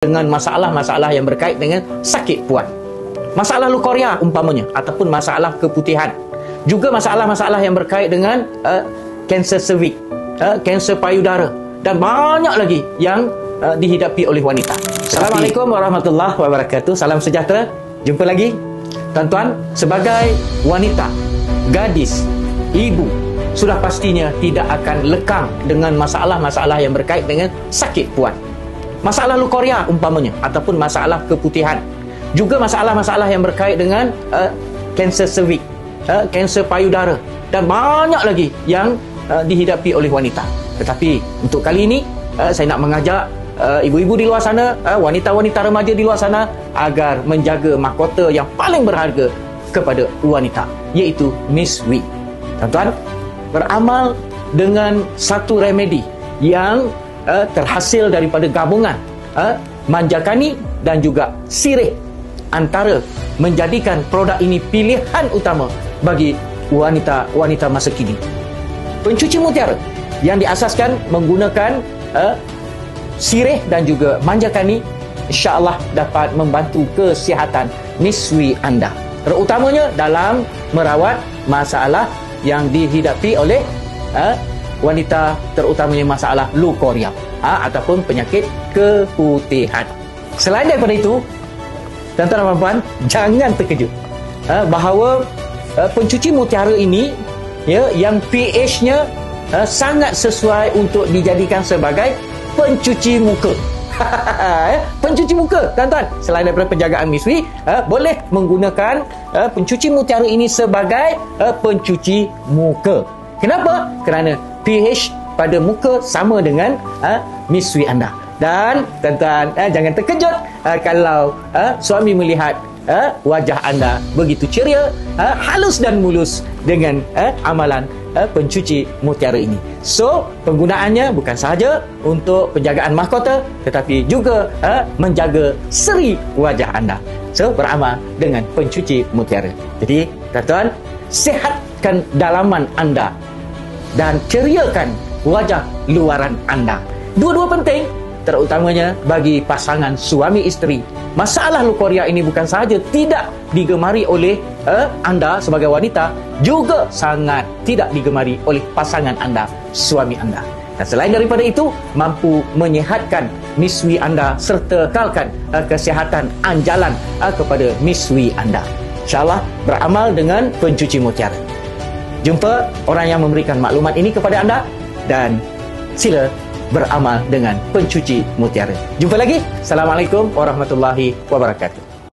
dengan masalah-masalah yang berkait dengan sakit puan. Masalah lukoria umpamanya, ataupun masalah keputihan. Juga masalah-masalah yang berkait dengan kanser cervix, kanser payudara, dan banyak lagi yang dihidapi oleh wanita. Assalamualaikum warahmatullahi wabarakatuh. Salam sejahtera. Jumpa lagi. Tuan-tuan, sebagai wanita, gadis, ibu, sudah pastinya tidak akan lekang dengan masalah-masalah yang berkait dengan sakit puan. Masalah lukoria umpamanya, ataupun masalah keputihan. Juga masalah-masalah yang berkait dengan kanser cervix, kanser payudara, dan banyak lagi yang dihidapi oleh wanita. Tetapi untuk kali ini saya nak mengajak ibu-ibu di luar sana, wanita-wanita remaja di luar sana, agar menjaga mahkota yang paling berharga kepada wanita, iaitu Miss We. Tuan-tuan, beramal dengan satu remedi yang terhasil daripada gabungan manjakani dan juga sirih, antara menjadikan produk ini pilihan utama bagi wanita-wanita masa kini. Pencuci mutiara yang diasaskan menggunakan sirih dan juga manjakani, insya-Allah dapat membantu kesihatan miswi anda, terutamanya dalam merawat masalah yang dihidapi oleh wanita, terutamanya masalah lukoria ataupun penyakit keputihan. Selain daripada itu, tuan-tuan dan puan, jangan terkejut bahawa pencuci mutiara ini, yang pH-nya sangat sesuai untuk dijadikan sebagai pencuci muka. Pencuci muka, tuan-tuan, selain daripada penjagaan miswi, boleh menggunakan pencuci mutiara ini sebagai pencuci muka. Kenapa? Kerana pH pada muka sama dengan miswi anda. Dan tuan-tuan, jangan terkejut kalau suami melihat wajah anda begitu ceria, halus dan mulus dengan amalan pencuci mutiara ini. So, penggunaannya bukan sahaja untuk penjagaan mahkota, tetapi juga menjaga seri wajah anda. So, beramal dengan pencuci mutiara. Jadi, tuan-tuan, sihatkan dalaman anda dan ceriakan wajah luaran anda. Dua-dua penting, terutamanya bagi pasangan suami isteri. Masalah lukoria ini bukan sahaja tidak digemari oleh anda sebagai wanita, juga sangat tidak digemari oleh pasangan anda, suami anda. Dan selain daripada itu, mampu menyihatkan miswi anda serta kekalkan kesihatan anjalan kepada miswi anda. InsyaAllah beramal dengan pencuci mutiara. Jumpa orang yang memberikan maklumat ini kepada anda, dan sila beramal dengan pencuci mutiara. Jumpa lagi. Assalamualaikum warahmatullahi wabarakatuh.